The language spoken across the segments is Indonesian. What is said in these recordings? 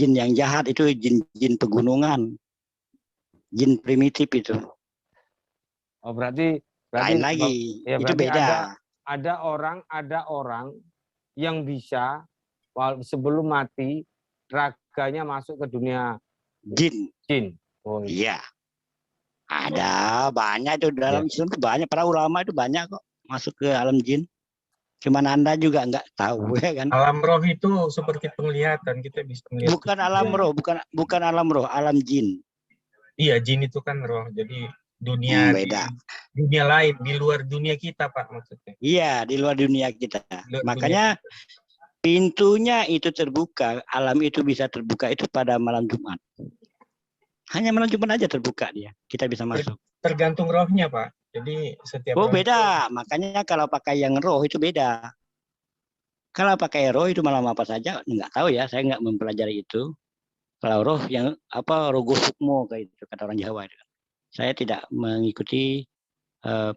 Jin yang jahat itu jin pegunungan, jin primitif itu. Oh, berarti Lain lagi, ya, itu berarti beda. ada orang yang bisa sebelum mati raganya masuk ke dunia Jin. Oh, iya. Ada banyak itu dalam Islam itu banyak, para ulama itu banyak kok masuk ke alam jin. Cuman Anda juga nggak tahu ya kan. Alam roh itu seperti penglihatan, kita bisa melihat. Bukan alam roh, bukan alam roh, alam jin. Iya, jin itu kan roh. Jadi dunia beda. Dunia lain di luar dunia kita, Pak, maksudnya. Iya, di luar dunia kita. Makanya pintunya itu terbuka, alam itu bisa terbuka itu pada malam Jumat. Hanya malam Jumat aja terbuka dia. Kita bisa masuk. Tergantung rohnya, Pak. Jadi setiap roh beda. Makanya kalau pakai yang roh itu beda. Kalau pakai roh itu malam apa saja nggak tahu ya, saya nggak mempelajari itu. Kalau roh yang roh sukmo kayak itu kata orang Jawa itu. Saya tidak mengikuti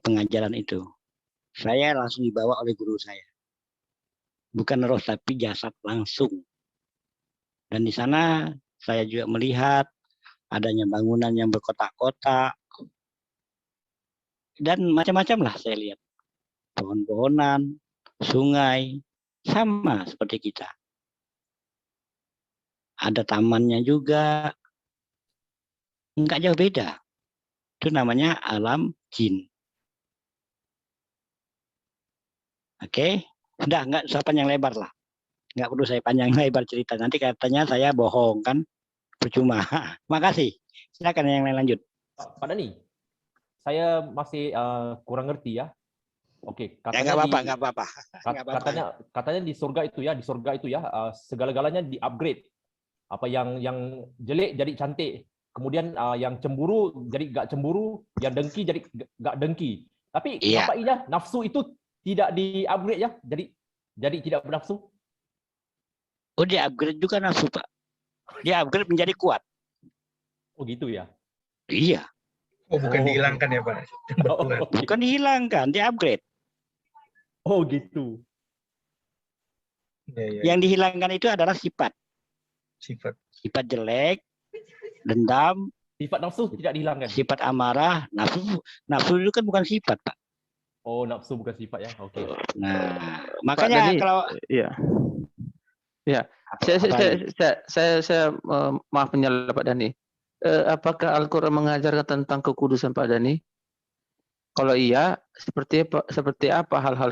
pengajaran itu. Saya langsung dibawa oleh guru saya. Bukan roh tapi jasad langsung. Dan di sana saya juga melihat adanya bangunan yang berkotak-kotak dan macam-macam lah saya lihat. Pohon-pohonan, sungai, sama seperti kita. Ada tamannya juga, nggak jauh beda. Itu namanya alam jin. Oke, sudah nggak usah panjang lebar lah. Nggak perlu saya panjang lebar cerita. Nanti katanya saya bohong kan, percuma. Makasih. Silakan yang lain lanjut. Pak Dhani, saya masih kurang ngerti ya. Oke, katanya nggak apa-apa. Katanya di surga itu ya, segala-galanya di upgrade. Apa yang jelek jadi cantik, kemudian yang cemburu jadi nggak cemburu, yang dengki jadi nggak dengki. Tapi kenapa iya nafsu itu tidak di upgrade ya? Jadi tidak bernafsu? Oh, dia upgrade juga nafsu, Pak. Dia upgrade menjadi kuat. Oh gitu ya? Iya. Oh, bukan dihilangkan ya, Pak? Bukan dihilangkan, dia upgrade. Oh gitu. Yang dihilangkan itu adalah sifat. Sifat jelek, dendam. Sifat nafsu tidak dihilangkan. Sifat amarah, nafsu itu kan bukan sifat, Pak. Oh, nafsu bukan sifat ya. Oke. Nah, makanya kalau saya maaf menyela Pak Dhani. Apakah Al-Quran mengajarkan tentang kekudusan Pak Dhani? Kalau iya, seperti apa hal-hal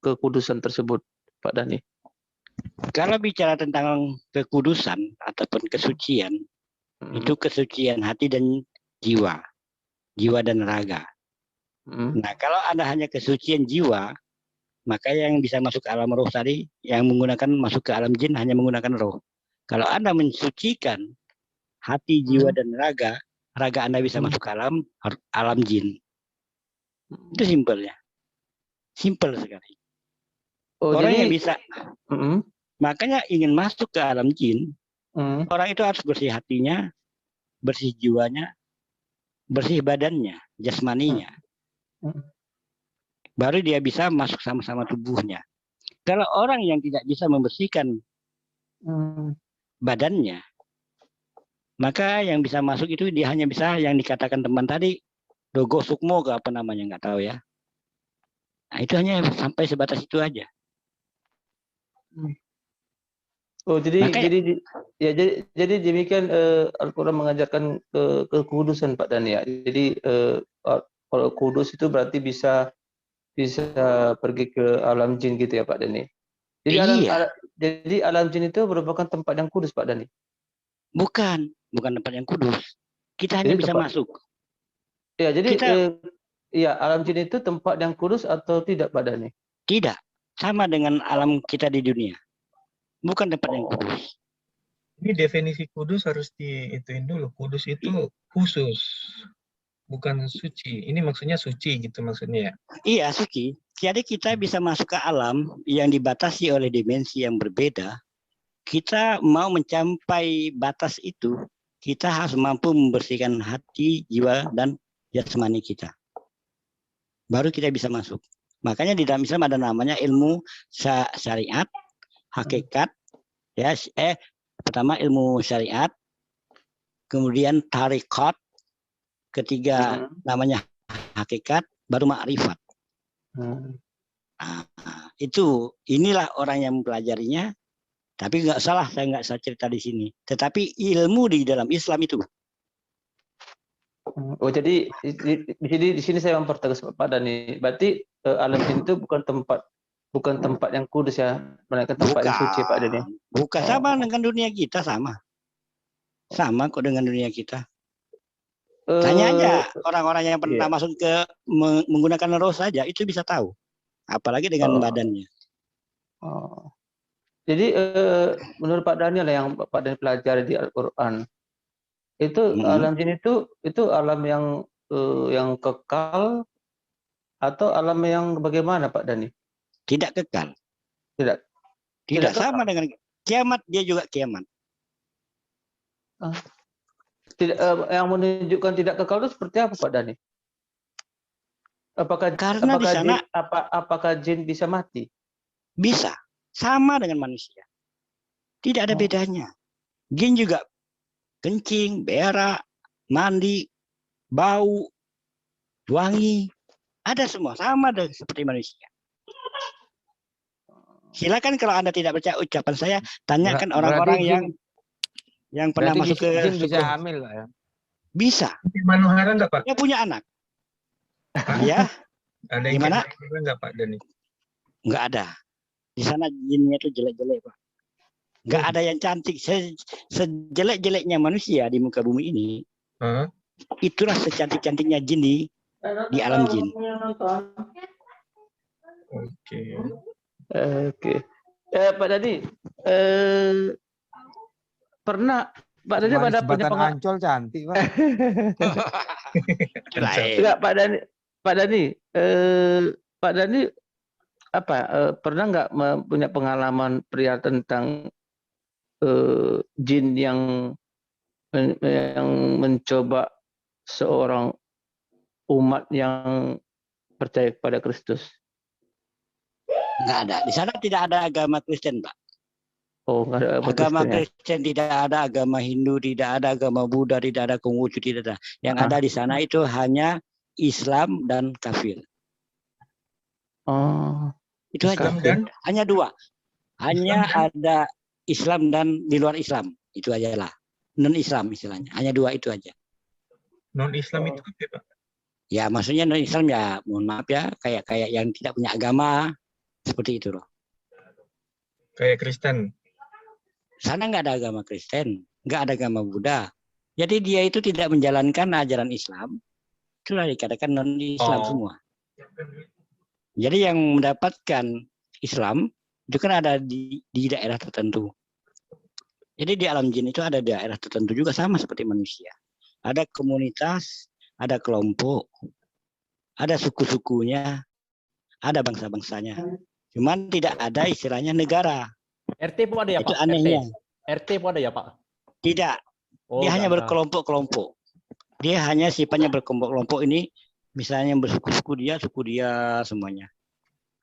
kekudusan tersebut, Pak Dhani? Kalau bicara tentang kekudusan ataupun kesucian, itu kesucian hati dan jiwa dan raga. Nah, kalau Anda hanya kesucian jiwa, maka yang bisa masuk ke alam roh tadi, yang menggunakan masuk ke alam jin hanya menggunakan roh. Kalau Anda mensucikan hati, jiwa, dan raga Anda bisa masuk ke alam jin. Itu simpelnya. Simpel sekali. Orang yang bisa, makanya ingin masuk ke alam jin, orang itu harus bersih hatinya, bersih jiwanya, bersih badannya, jasmaninya. Baru dia bisa masuk sama-sama tubuhnya. Kalau orang yang tidak bisa membersihkan badannya, maka yang bisa masuk itu dia hanya bisa yang dikatakan teman tadi, dogo sukmo ke apa namanya, nggak tahu ya. Nah, itu hanya sampai sebatas itu aja. Oh, jadi demikian Al-Quran mengajarkan kekudusan Pak Dhani ya. Jadi kalau kudus itu berarti bisa pergi ke alam jin gitu ya Pak Dhani. Jadi alam jin itu merupakan tempat yang kudus Pak Dhani. Bukan tempat yang kudus. Kita hanya bisa masuk. Ya, jadi alam jin itu tempat yang kudus atau tidak Pak Dhani? Tidak. Sama dengan alam kita di dunia. Bukan tempat yang kudus. Ini definisi kudus harus diituin dulu. Kudus itu khusus, bukan suci. Ini maksudnya suci gitu maksudnya ya? Iya, suci. Jadi kita bisa masuk ke alam yang dibatasi oleh dimensi yang berbeda. Kita mau mencapai batas itu, kita harus mampu membersihkan hati, jiwa, dan jasmani kita. Baru kita bisa masuk. Makanya di dalam Islam ada namanya ilmu syariat, hakikat, ya, Pertama ilmu syariat, kemudian tariqat, ketiga namanya hakikat, baru ma'rifat. Nah, inilah orang yang mempelajarinya. Tapi nggak salah, saya nggak usah cerita di sini. Tetapi ilmu di dalam Islam itu. Oh, jadi di sini saya mempertegas Pak Dhani. Berarti alam jin itu bukan tempat yang kudus ya, melainkan tempat yang suci Pak Dhani. Bukan, sama dengan dunia kita, sama kok dengan dunia kita. Tanya aja orang-orang yang pernah masuk ke menggunakan roh saja, itu bisa tahu. Apalagi dengan badannya. Jadi menurut Pak Daniel yang Pak Daniel pelajari di Al-Quran, itu alam jin itu alam yang kekal atau alam yang bagaimana Pak Dani? Tidak kekal. Tidak sama dengan kiamat, dia juga kiamat. Tidak, yang menunjukkan tidak kekal itu seperti apa Pak Dani? Apakah jin bisa mati? Bisa, sama dengan manusia. Tidak ada bedanya. Jin juga kencing, berak, mandi, bau, wangi, ada semua, sama seperti manusia. Silakan kalau Anda tidak percaya ucapan saya, tanyakan orang-orang yang pernah masuk ke jin bisa hamil, Pak ya? Bisa. Manuhara enggak, Pak? Dia punya anak. Ya. Ada yang gimana? Enggak, Pak Dhani? Enggak ada. Di sana jinnya itu jelek-jelek, Pak. Enggak ada yang cantik. Sejelek-jeleknya manusia di muka bumi ini, itulah secantik-cantiknya jin di alam jin. Oke. Pak Dhani, pernah Pak Dhani pada punya pengalaman Ancol cantik, Pak. Enggak, Pak Dhani apa pernah nggak punya pengalaman pria tentang jin yang mencoba seorang umat yang percaya kepada Kristus? Enggak ada. Di sana tidak ada agama Kristen, Pak. Oh, enggak ada agama Kristen, tidak ada agama Hindu, tidak ada agama Buddha, tidak ada Konghucu, tidak ada. Yang ada di sana itu hanya Islam dan kafir. Itu aja. Hanya dua. Hanya ada Islam dan di luar Islam. Itu aja lah. Non-Islam istilahnya. Hanya dua itu aja. Non-Islam itu apa, Pak? Ya, maksudnya non-Islam ya, mohon maaf ya, kayak yang tidak punya agama. Seperti itu loh. Kayak Kristen. Sana nggak ada agama Kristen, nggak ada agama Buddha. Jadi dia itu tidak menjalankan ajaran Islam. Itulah dikatakan non-Islam semua. Jadi yang mendapatkan Islam itu kan ada di daerah tertentu. Jadi di alam jin itu ada daerah tertentu juga sama seperti manusia. Ada komunitas, ada kelompok, ada suku-sukunya, ada bangsa-bangsanya. Cuman tidak ada istilahnya negara. RT pun ada ya, Itu Pak? anehnya. RT pun ada ya, Pak? Tidak. Dia hanya berkelompok-kelompok. Dia hanya sifatnya berkelompok-kelompok ini, misalnya bersuku-suku suku dia semuanya.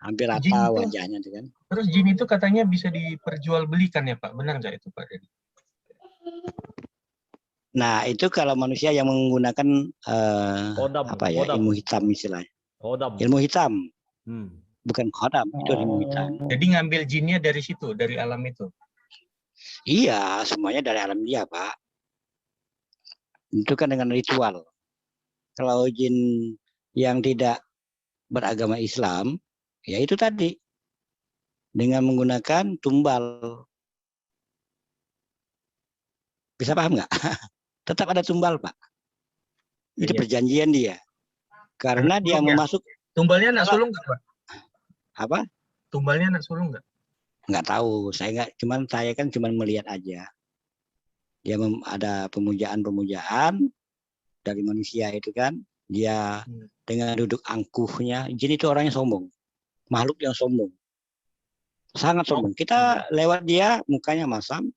Hampir rata wajahnya itu kan. Terus jin itu katanya bisa diperjualbelikan ya, Pak? Benar nggak itu, Pak? Nah, itu kalau manusia yang menggunakan ilmu hitam istilahnya. Ilmu hitam. Bukan khodam, itu ilmu hitam. Jadi ngambil jinnya dari situ, dari alam itu? Iya, semuanya dari alam dia, Pak. Itu kan dengan ritual. Kalau jin yang tidak beragama Islam, ya itu tadi. Dengan menggunakan tumbal. Bisa paham nggak? Tetap ada tumbal, Pak. Itu perjanjian dia. Karena dia mau masuk. Tumbalnya anak sulung nggak, Pak? Apa? Tumbalnya anak sulung nggak? Nggak tahu, saya kan cuma melihat aja. Dia ada pemujaan dari manusia itu kan, dia dengan duduk angkuhnya. Jin itu orangnya sombong, makhluk yang sombong, sangat sombong. Kita lewat dia, mukanya masam.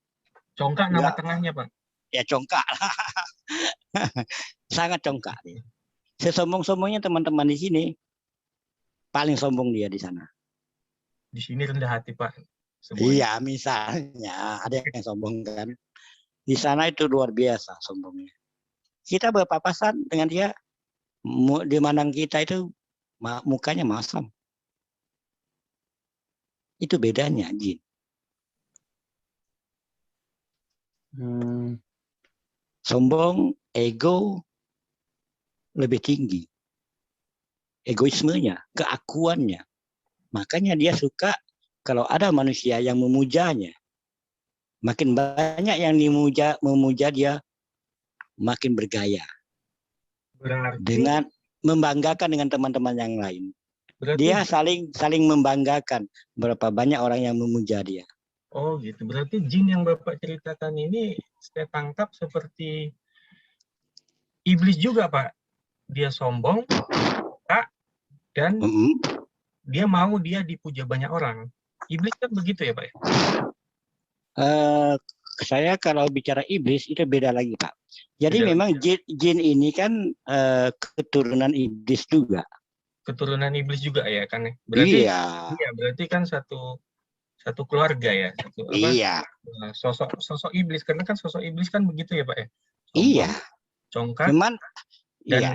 Congkak nama tengahnya, Pak? Ya congkak, sangat congkak. Sesombong-sombongnya teman-teman di sini, paling sombong dia di sana. Di sini rendah hati, Pak. semuanya. Iya, misalnya ada yang sombong kan. Di sana itu luar biasa sombongnya. Kita berpapasan dengan dia, di mandang kita itu mukanya masam. Itu bedanya jin. Sombong, ego lebih tinggi. Egoismenya, keakuannya. Makanya dia suka kalau ada manusia yang memujanya. Makin banyak yang memuja dia, makin bergaya. Berarti, Dengan membanggakan dengan teman-teman yang lain. berarti Dia saling membanggakan berapa banyak orang yang memuja dia. oh gitu. Berarti jin yang Bapak ceritakan ini saya tangkap seperti iblis juga, Pak. Dia sombong, Pak, dan dia mau dia dipuja banyak orang. Iblis kan begitu ya, Pak? Saya kalau bicara iblis itu beda lagi, Pak. Jadi Beda memang jin ini kan keturunan iblis juga. Keturunan iblis juga ya kan? Berarti Iya. iya, berarti kan satu keluarga ya, Iya. sosok iblis, karena kan sosok iblis kan begitu ya, Pak ya. Iya. Congkak. Cuman bedanya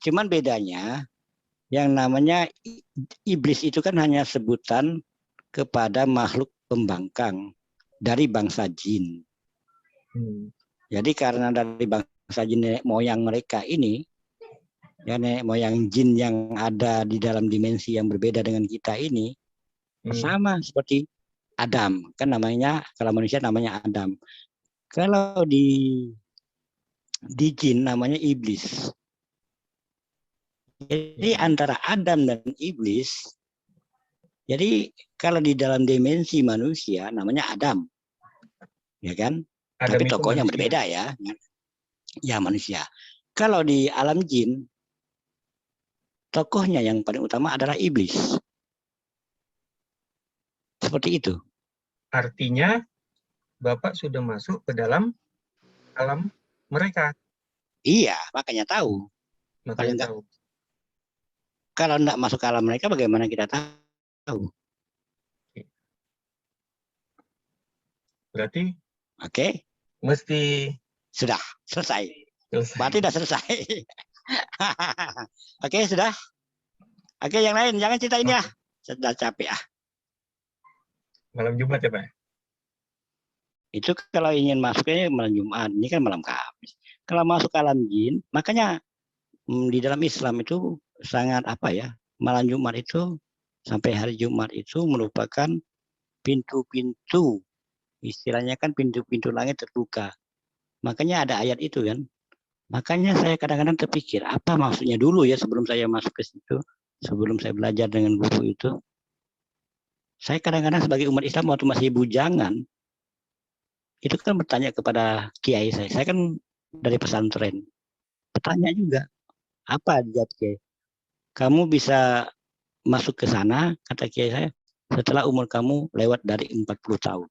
cuman bedanya yang namanya iblis itu kan hanya sebutan kepada makhluk pembangkang dari bangsa jin. Jadi karena dari bangsa jin nenek moyang mereka ini, ya nenek moyang jin yang ada di dalam dimensi yang berbeda dengan kita ini, sama seperti Adam, kan namanya, kalau manusia namanya Adam. Kalau di jin namanya iblis. Jadi antara Adam dan iblis, jadi kalau di dalam dimensi manusia namanya Adam, ya kan? Adam tapi tokohnya berbeda ya. Ya manusia. Kalau di alam jin, tokohnya yang paling utama adalah iblis. Seperti itu. Artinya Bapak sudah masuk ke dalam alam mereka. Iya, makanya tahu. Makanya tahu. Kalau enggak masuk ke alam mereka, bagaimana kita tahu? Berarti Oke. Mesti sudah selesai. Berarti sudah selesai. Oke, sudah. Oke, yang lain jangan ceritain ya. Sudah capek ah. Malam Jumat ya, Pak? Itu kalau ingin masuknya malam Jumat, ini kan malam Kamis. Kalau masuk ke alam jin, makanya di dalam Islam itu sangat malam Jumat itu sampai hari Jumat itu merupakan pintu-pintu, istilahnya kan pintu-pintu langit terbuka. Makanya ada ayat itu kan. Makanya saya kadang-kadang terpikir, apa maksudnya dulu ya sebelum saya masuk ke situ, sebelum saya belajar dengan guru itu. Saya kadang-kadang sebagai umat Islam waktu masih bujangan, itu kan bertanya kepada kiai saya. Saya kan dari pesantren. Bertanya juga, apa jawab kiai? Kamu bisa masuk ke sana, kata kiai saya, setelah umur kamu lewat dari 40 tahun.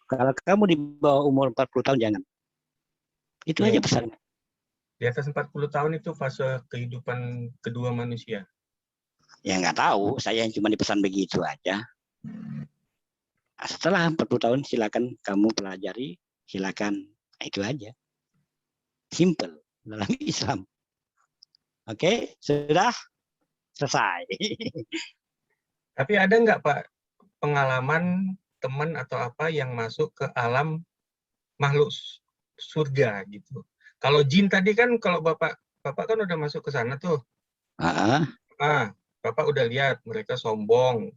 Kalau kamu di bawah umur 40 tahun, jangan. Itu aja pesan. Di atas 40 tahun itu fase kehidupan kedua manusia. Ya nggak tahu, saya yang cuma dipesan begitu aja. Setelah 40 tahun silakan kamu pelajari, silakan. Itu aja. Simple dalam Islam. Oke, sudah selesai. Tapi ada nggak Pak pengalaman teman atau apa yang masuk ke alam makhluk surga gitu? Kalau jin tadi kan kalau Bapak kan udah masuk ke sana tuh. Bapak udah lihat mereka sombong,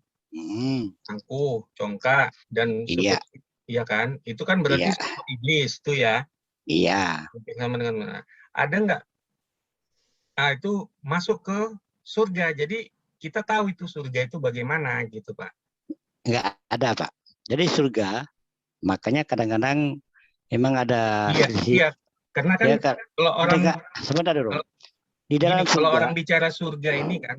angkuh, congkak, dan seperti, iya kan? Itu kan berarti iblis tuh ya? Iya. Sama dengan mana? Ada nggak? Itu masuk ke surga. Jadi kita tahu itu surga itu bagaimana gitu Pak? Nggak ada Pak. Jadi surga, makanya kadang-kadang emang ada. Iya. Karena kan kalau orang sebentar dulu. Di dalam kalau surga, orang bicara surga ini kan,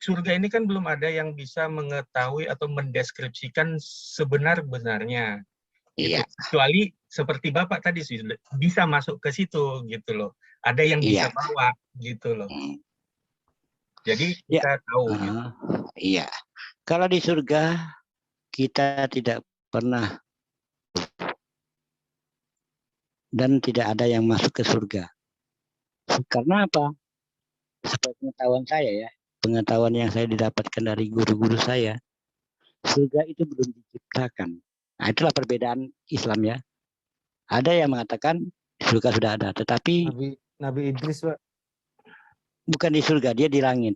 surga ini kan belum ada yang bisa mengetahui atau mendeskripsikan sebenar-benarnya. Iya. Gitu. Kecuali seperti Bapak tadi bisa masuk ke situ gitu loh. Ada yang bisa bawa gitu loh. Jadi Ya. kita tahu. Gitu. Iya. Kalau di surga kita tidak pernah dan tidak ada yang masuk ke surga. Karena apa? Seperti pengetahuan saya ya, pengetahuan yang saya didapatkan dari guru-guru saya, surga itu belum diciptakan. Nah, itulah perbedaan Islam ya. Ada yang mengatakan surga sudah ada, tetapi Nabi Idris, Pak. bukan di surga, dia di langit.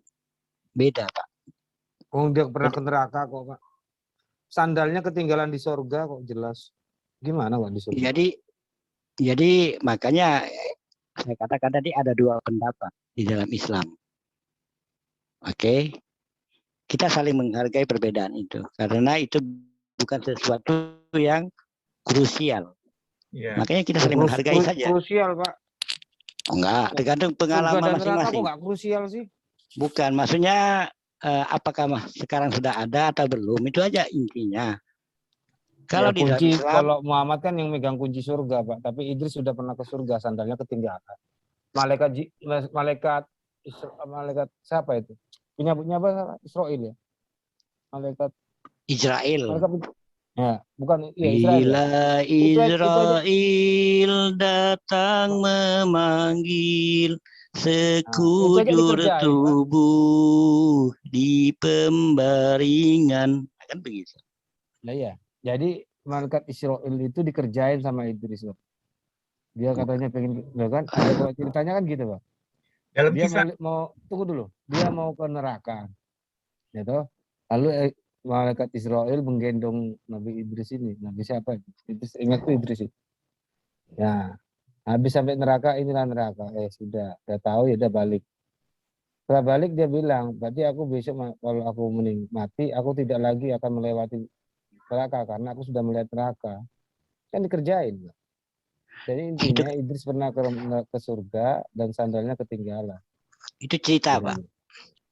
Beda, Pak. Oh, dia pernah ke neraka kok, Pak. Sandalnya ketinggalan di surga kok jelas. Gimana, Pak, di surga? Jadi makanya saya katakan tadi ada dua pendapat di dalam Islam. Oke. Kita saling menghargai perbedaan itu karena itu bukan sesuatu yang krusial. Ya. Makanya kita saling menghargai saja. Krusial, Pak. Oh, enggak, tergantung pengalaman Surga dan neraka kok masing-masing. nggak krusial sih? Bukan, maksudnya apakah sekarang sudah ada atau belum, itu aja intinya. Kalau Ya, di dalam kunci, Islam, kalau Muhammad kan yang megang kunci surga, Pak. Tapi Idris sudah pernah ke surga, sandalnya ketinggalan. Malaikat siapa itu? Punya apa? Israel ya? Malaikat Israel. ya, bukan ya Israel. Bila Itu aja. Israel datang memanggil sekujur dikerjain, Pak. tubuh di pembaringan, kan begitu. Nah, ya. Jadi malaikat Israel itu dikerjain sama Idris, Pak. Dia katanya pengen, kan? Ada kalau ceritanya kan gitu, Pak. Dalam Dia kisah mau tunggu dulu. Dia mau ke neraka, gitu. Lalu malaikat Israel menggendong Nabi Idris ini. Nabi siapa? Idris, ingat tuh Idris itu. Ya, habis sampai neraka, inilah neraka. Sudah tahu ya, udah balik. Setelah balik dia bilang, berarti aku besok kalau aku mati, aku tidak lagi akan melewati neraka karena aku sudah melihat neraka. Kan dikerjain. Jadi intinya Idris pernah ke surga dan sandalnya ketinggalan. Itu cerita, Pak.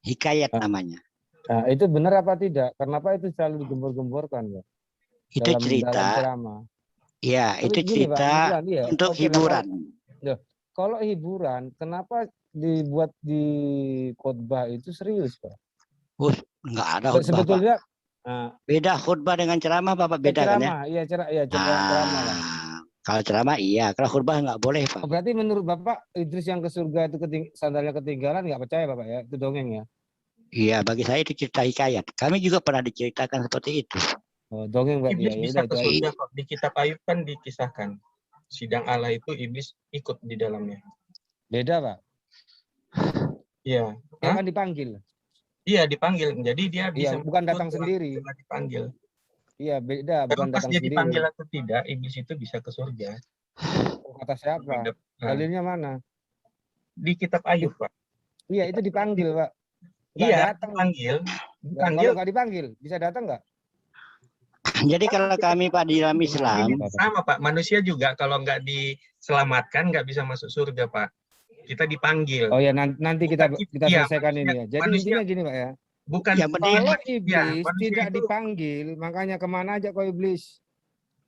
Hikayat namanya. Nah, itu benar apa tidak? Kenapa itu selalu digembor-gemborkan, Pak? Itu cerita. Dalam ceramah. Ya, Tapi itu gini, cerita Pak, untuk hiburan. Kalau hiburan, kenapa dibuat di khotbah itu serius, Pak? Enggak ada khotbah, sebetulnya, Pak. Beda khotbah dengan ceramah, Bapak, beda ceramah, kan ya? Iya, ceramah lah. Kalau ceramah iya, kalau khotbah nggak boleh, Pak. Berarti menurut Bapak, Idris yang ke surga itu sandalnya ketinggalan, nggak percaya, Bapak ya? Itu dongeng ya? Iya, bagi saya itu cerita hikayat. Kami juga pernah diceritakan seperti itu. Oh, dongeng berarti Iblis ya. bisa ke surga kok. Di kitab Ayub kan dikisahkan. Sidang Allah itu iblis ikut di dalamnya. Beda, Pak? Iya. Dia kan dipanggil. Iya, dipanggil. Jadi dia bisa bukan datang sendiri. Dipanggil. Iya, beda, bukan datang dia sendiri. Dipanggil atau tidak, iblis itu bisa ke surga. Kata siapa? Dalilnya mana? Di kitab Ayub, Pak. Iya, itu dipanggil, Pak. Iya, datang. dipanggil. Kalau nggak dipanggil, bisa datang nggak? Jadi kalau kami, Pak, di dalam Islam, sama, Pak. Manusia juga kalau nggak diselamatkan nggak bisa masuk surga, Pak. Kita dipanggil. Oh ya, nanti kita selesaikan ini ya. Jadi intinya gini, Pak ya. Bukan kalau iblis tidak dipanggil, makanya kemana aja kau iblis?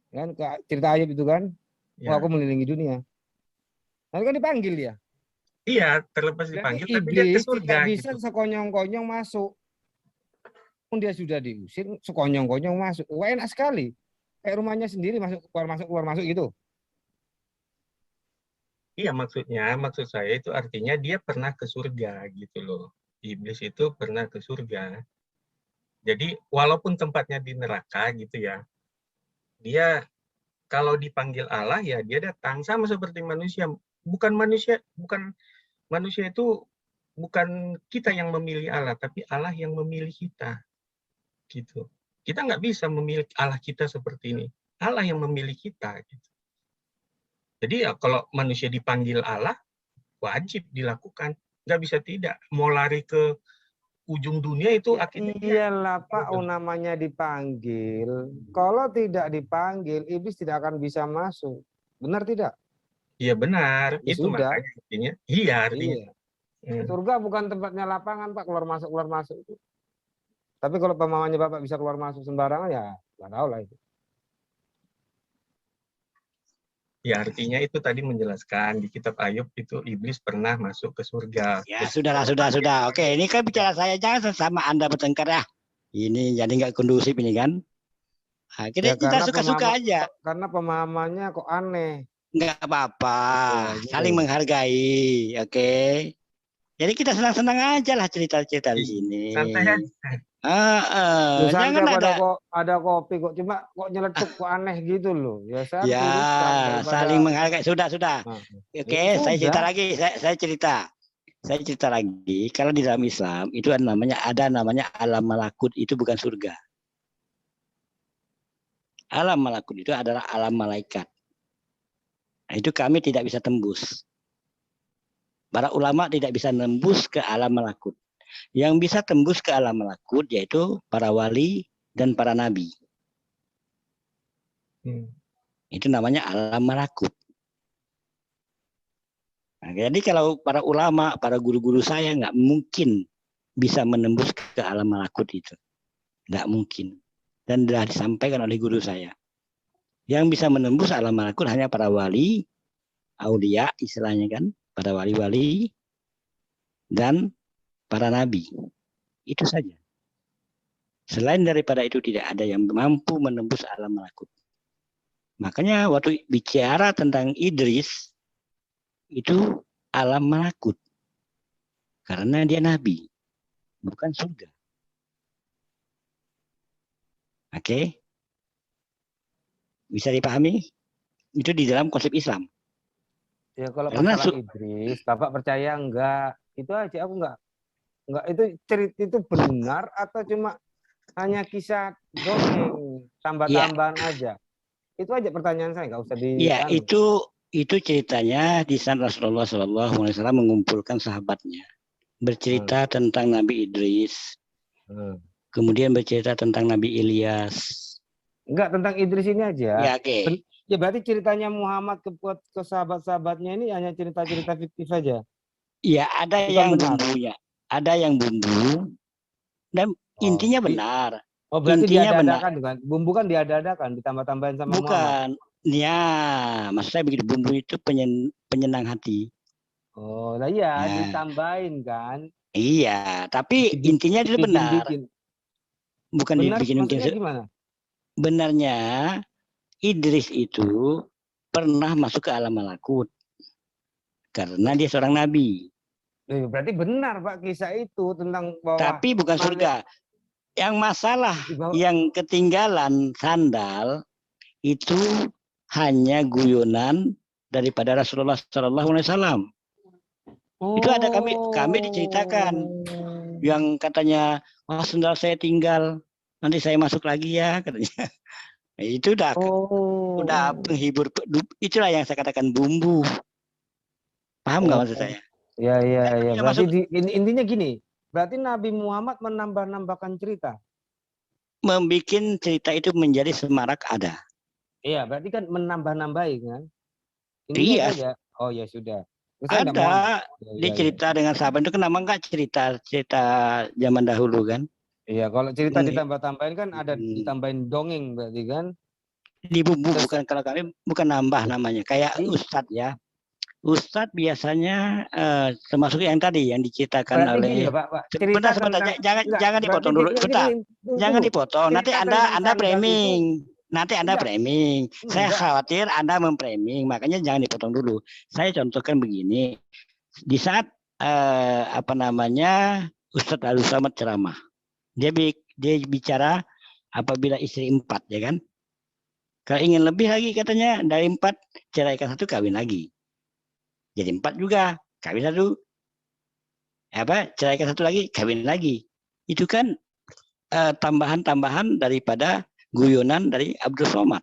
Kan cerita Ayub itu kan, aku melilingi dunia. Nanti kan dipanggil dia. Iya, terlepas dipanggil, tapi dia ke surga tidak bisa sekonyong-konyong masuk. Dia sudah diusir, sekonyong-konyong masuk. Wah, enak sekali. Kayak rumahnya sendiri keluar masuk gitu. Iya, maksud saya itu artinya dia pernah ke surga gitu loh. Iblis itu pernah ke surga. Jadi walaupun tempatnya di neraka gitu ya, dia kalau dipanggil Allah ya dia datang, sama seperti manusia. Bukan manusia itu bukan kita yang memilih Allah, tapi Allah yang memilih kita. Gitu. Kita nggak bisa memilih Allah kita seperti ini. Allah yang memilih kita. Gitu. Jadi ya kalau manusia dipanggil Allah, wajib dilakukan. Nggak bisa tidak. Mau lari ke ujung dunia itu akhirnya. Iyalah, Pak, namanya dipanggil. Kalau tidak dipanggil, iblis tidak akan bisa masuk. Benar tidak? Iya benar. Ya, itu sudah. makanya artinya. Iya artinya. Iya. Surga bukan tempatnya lapangan, Pak, keluar masuk itu. Tapi kalau pemahamannya Bapak bisa keluar masuk sembarangan, ya nggak tahu lah itu. Ya artinya itu tadi menjelaskan di kitab Ayub itu iblis pernah masuk ke surga. Ya sudah. Oke, ini kan bicara saya, jangan sama Anda bertengkar ya. Ini jadi nggak kondusif ini kan. Nah, kita suka-suka aja. Karena pemahamannya kok aneh. Nggak apa-apa, gitu. saling menghargai, oke. Jadi kita senang-senang aja lah cerita-cerita di sini. Santai aja. Jangan ada kopi kok, cuma kok nyeletuk kok aneh gitu loh. Ya saya ya, saling menghargai. Sudah. Nah, Oke, saya cerita lagi. Saya cerita lagi. Kalau di dalam Islam itu ada namanya alam malakut, itu bukan surga. Alam malakut itu adalah alam malaikat. Nah, itu kami tidak bisa tembus. Para ulama tidak bisa nembus ke alam malakut. Yang bisa tembus ke alam malakut yaitu para wali dan para nabi. Itu namanya alam malakut. Nah, jadi kalau para ulama, para guru-guru saya nggak mungkin bisa menembus ke alam malakut itu. Nggak mungkin. Dan sudah disampaikan oleh guru saya. Yang bisa menembus alam malakut hanya para wali, aulia istilahnya kan, para wali-wali dan para nabi. Itu saja. Selain daripada itu tidak ada yang mampu menembus alam malakut. Makanya waktu bicara tentang Idris itu alam malakut. Karena dia nabi, bukan surga. Oke? Bisa dipahami? Itu di dalam konsep Islam. Ya kalau masalah Idris, Bapak percaya enggak? Itu aja aku enggak itu cerita itu benar atau cuma hanya kisah dongeng tambah-tambahan aja? Itu aja pertanyaan saya, enggak usah di. Iya, itu ceritanya di sana Rasulullah SAW mengumpulkan sahabatnya, bercerita tentang Nabi Idris, kemudian bercerita tentang Nabi Ilyas. Enggak, tentang Idris ini aja. Ya, oke. Ya berarti ceritanya Muhammad ke sahabat-sahabatnya ini hanya cerita-cerita fiktif saja. Iya, ada yang bumbunya, ada yang bumbu, dan intinya benar. Oh berarti diada-adakan kan? Bumbu kan diada-adakan, ditambah-tambahin sama Muhammad. Bukan, ya maksud saya begitu, bumbu itu penyenang hati. Oh, lah iya, ditambahin kan? Iya, tapi intinya itu benar. Bukan dibikin gimana? Benarnya Idris itu pernah masuk ke alam malakut karena dia seorang nabi. Berarti benar Pak kisah itu tentang bahwa. Tapi bukan surga. Yang masalah yang ketinggalan sandal itu hanya guyonan daripada Rasulullah SAW. Itu ada kami diceritakan yang katanya, wah sandal saya tinggal, nanti saya masuk lagi ya katanya. Itu udah penghibur, itulah yang saya katakan bumbu. Paham nggak maksud saya? Iya. Berarti intinya gini, berarti Nabi Muhammad menambah-nambahkan cerita. Membikin cerita itu menjadi semarak ada. Iya, berarti kan menambah-nambahin kan? Iya. Saja. Oh ya sudah. Ada dia cerita dengan sahabat itu, kenapa enggak cerita zaman dahulu kan? Iya, kalau cerita ditambah-tambahin kan ada ditambahin dongeng berarti kan? Dibumbu, bukan, kalau kami bukan nambah namanya. Kayak Ustadz ya. Ustadz biasanya termasuk yang tadi yang diceritakan oleh sebentar, jangan dipotong dulu, sebentar. Jangan dipotong. Nanti Anda framing. Saya khawatir Anda memframing, makanya jangan dipotong dulu. Saya contohkan begini. Di saat Ustadz Abdul Somad ceramah. Dia bicara apabila istri 4 ya kan? Kalau ingin lebih lagi katanya dari 4 ceraikan 1, kawin lagi. Jadi 4 juga, kawin 1. Ceraikan 1 lagi, kawin lagi. Itu kan tambahan-tambahan daripada guyonan dari Abdul Somad.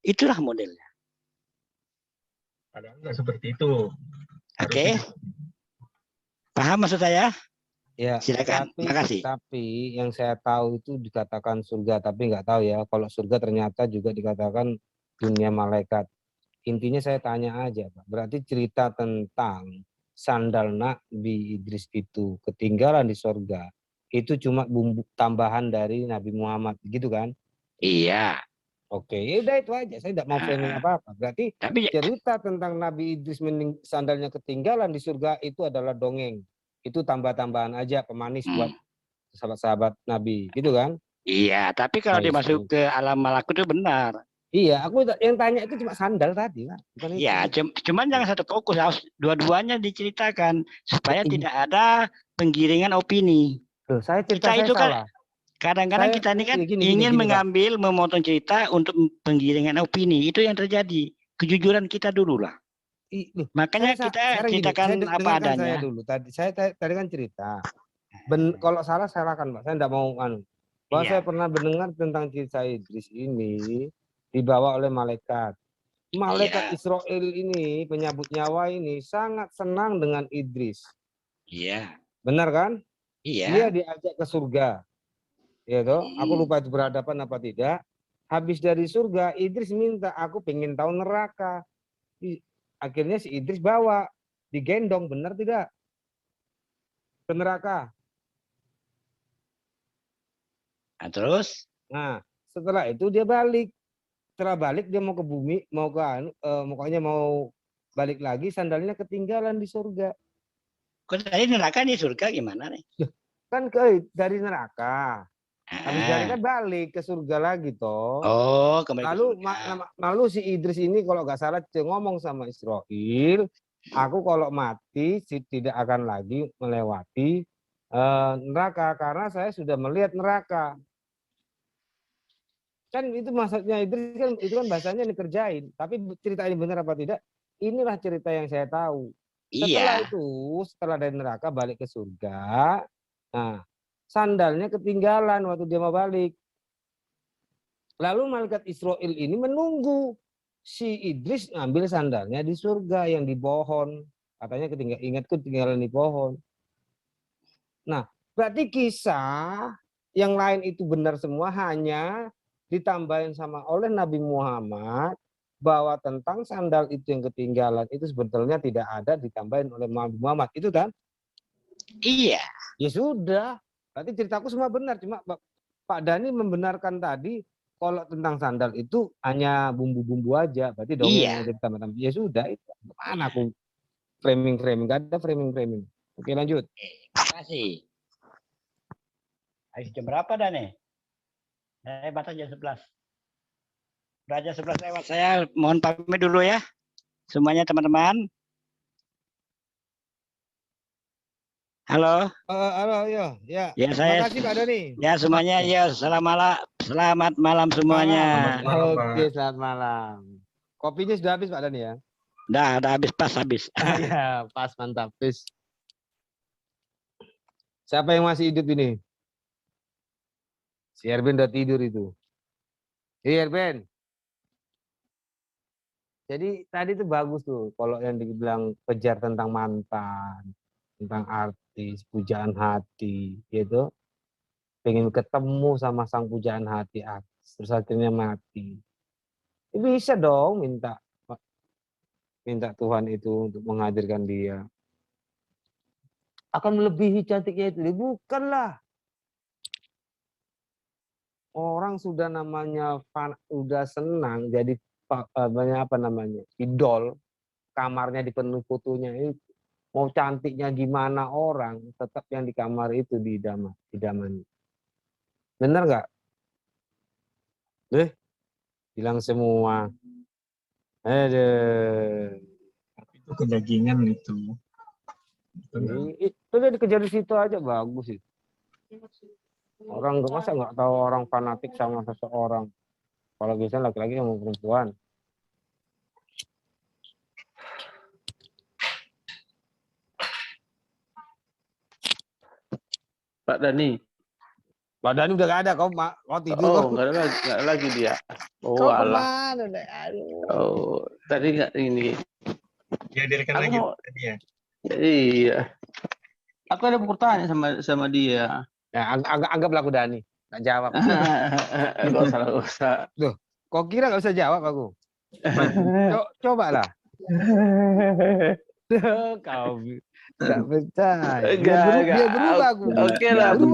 Itulah modelnya. Padahal nggak seperti itu. Oke. Paham maksud saya? Ya, silakan. Makasih. Tapi yang saya tahu itu dikatakan surga, tapi nggak tahu ya kalau surga ternyata juga dikatakan dunia malaikat. Intinya saya tanya aja, Pak. Berarti cerita tentang sandal Nabi Idris itu ketinggalan di surga, itu cuma bumbu tambahan dari Nabi Muhammad, gitu kan? Iya. Oke, ya udah itu aja. Saya tidak mau framing apa-apa. Berarti Tapi cerita tentang Nabi Idris sandalnya ketinggalan di surga itu adalah dongeng. Itu tambah-tambahan aja pemanis buat sahabat-sahabat Nabi, gitu kan? iya, tapi kalau dia masuk ke alam malakut itu benar. Iya, aku yang tanya itu cuma sandal tadi, Pak. Bukan itu. Iya, cuman jangan satu fokus, harus dua-duanya diceritakan supaya tidak ada penggiringan opini. Loh, saya cerita Kita saya itu kan salah. kadang-kadang kita ini kan Gini, ingin Pak. mengambil, memotong cerita untuk penggiringan opini. Itu yang terjadi. Kejujuran kita dulu lah. Makanya kita ceritakan apa adanya. Saya dulu. Saya tadi kan cerita. Kalau salah salahkan, Pak. Saya tidak mau bahwa saya pernah mendengar tentang cerita Idris ini dibawa oleh malaikat. Malaikat Israel ini, penyabut nyawa ini sangat senang dengan Idris. Iya. Benar kan? Iya. Dia diajak ke surga. Ya toh, aku lupa itu berhadapan apa tidak. Habis dari surga, Idris minta, aku pengen tahu neraka. Akhirnya si Idris bawa, digendong, benar tidak? Ke neraka. Nah, terus? Nah, setelah itu dia balik. Setelah balik dia mau ke bumi, pokoknya mau balik lagi, sandalnya ketinggalan di surga. Kok dari neraka di surga gimana nih? Kan dari neraka. Habis dari kan balik ke surga lagi toh. Oh, kembali lalu si Idris ini kalau nggak salah ngomong sama Israel, aku kalau mati tidak akan lagi melewati neraka karena saya sudah melihat neraka. Kan itu maksudnya Idris kan, itu kan bahasanya dikerjain. Tapi cerita ini benar apa tidak? Inilah cerita yang saya tahu. Setelah itu, setelah dari neraka balik ke surga, nah sandalnya ketinggalan waktu dia mau balik. Lalu malaikat Israel ini menunggu si Idris ngambil sandalnya di surga yang di pohon. Katanya ketinggalan di pohon. Nah, berarti kisah yang lain itu benar semua, hanya ditambahin oleh Nabi Muhammad bahwa tentang sandal itu yang ketinggalan itu sebetulnya tidak ada, ditambahin oleh Nabi Muhammad. Itu kan? Iya. Ya sudah. Berarti ceritaku semua benar. Cuma Pak Dhani membenarkan tadi kalau tentang sandal itu hanya bumbu-bumbu aja. Berarti dongeng aja ditambah-tambah. Ya sudah. Itu mana aku framing. Gak ada framing. Oke, lanjut. Terima kasih. Jam berapa dah nih? Saya batas jam 11. Udah jam 11 lewat. Saya mohon pamit dulu ya. Semuanya teman-teman. Halo. Halo, ya. Ya, terima kasih Pak Dhani. Ya, semuanya ya. Selamat malam semuanya. Oke, selamat malam. Kopinya sudah habis Pak Dhani ya? Udah habis. Ya, pas, mantap. Habis. Siapa yang masih hidup ini? Si Erben udah tidur itu. Iya, Erben. Jadi tadi itu bagus tuh kalau yang dibilang kejar tentang mantan, tentang artis, pujaan hati, gitu. Pengen ketemu sama sang pujaan hati artis, terus akhirnya mati. Bisa dong minta Tuhan itu untuk menghadirkan dia. Akan melebihi cantiknya itu. Bukanlah. Orang sudah namanya udah senang jadi idol, kamarnya dipenuhi fotonya itu. Mau cantiknya gimana orang, tetap yang di kamar itu didamani. Bener nggak? Bilang semua. Itu kedagingan itu. Itu dia dikejar di situ aja, bagus itu. Orang masa nggak tahu orang fanatik sama seseorang. Kalau bisa laki-laki sama perempuan. Pak Dhani. Pak Dhani udah nggak ada, kau tidur. Oh, nggak ada lagi dia. Oh, kau alah. kemana? Oh, tadi nggak ini. Dihadirkan lagi dia. Iya. Aku ada pertanyaan sama dia. Ya, anggaplah aku Dhani, nggak jawab. Nggak usah. Duh, kau kira nggak usah jawab aku? Coba lah. Kau nggak percaya. Dia berubah aku. Oke lah, ku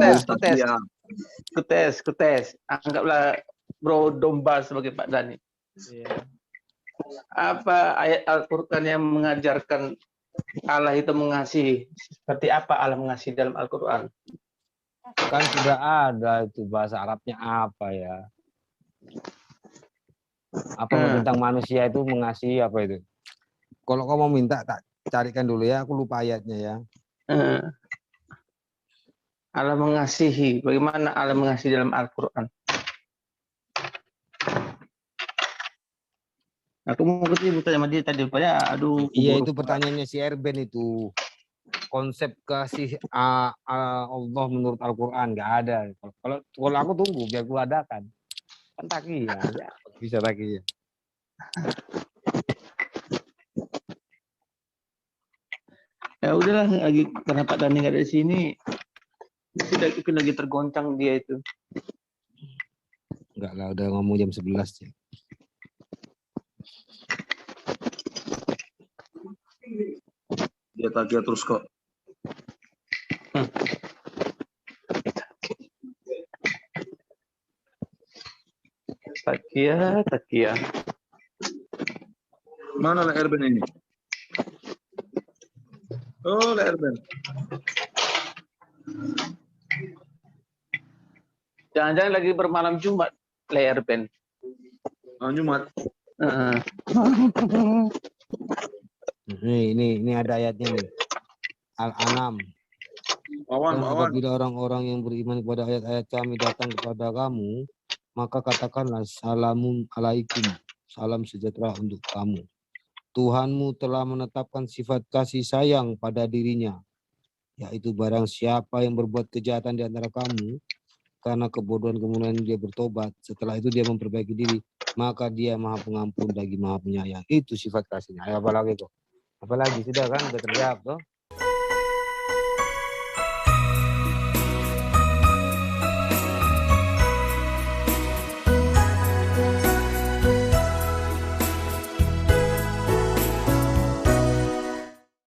tes. Anggaplah berdomba sebagai Pak Dhani. Apa ayat Al-Quran yang mengajarkan Allah itu mengasihi? Seperti apa Allah mengasihi dalam Al-Quran? Kan sudah ada itu bahasa Arabnya apa ya? Apa tentang manusia itu mengasihi apa itu? Kalau kau mau minta tak carikan dulu ya, aku lupa ayatnya ya. Allah mengasihi. Bagaimana Allah mengasihi dalam Al-Quran? Aku mau ketemu sama dia tadi, aduh. Iya itu pertanyaannya si Erben itu. Konsep kasih Allah menurut Al-Quran nggak ada. Kalau aku tunggu biar aku adakan. Kan taki ya, bisa taki ya. Ya udahlah, lagi karena Pak Dhani nggak ada di sini, mungkin lagi tergoncang dia itu. Enggak lah, udah ngomong jam 11 ya. Dia tagih terus kok. Takia. Mana lah Erben ini? Oh, lah Erben. Jangan-jangan lagi bermalam Jumat, Layar Ben. Jumat. Ini ada ayatnya nih. Al-An'am. Dan apabila orang-orang yang beriman kepada ayat-ayat kami datang kepada kamu, maka katakanlah salamun alaikum, salam sejahtera untuk kamu. Tuhanmu telah menetapkan sifat kasih sayang pada dirinya, yaitu barang siapa yang berbuat kejahatan di antara kamu, karena kebodohan kemudian dia bertobat, setelah itu dia memperbaiki diri, maka dia maha pengampun lagi maha penyayang. Itu sifat kasihnya. Ayo apalagi kok? Apalagi sudah kan, udah terjawab toh?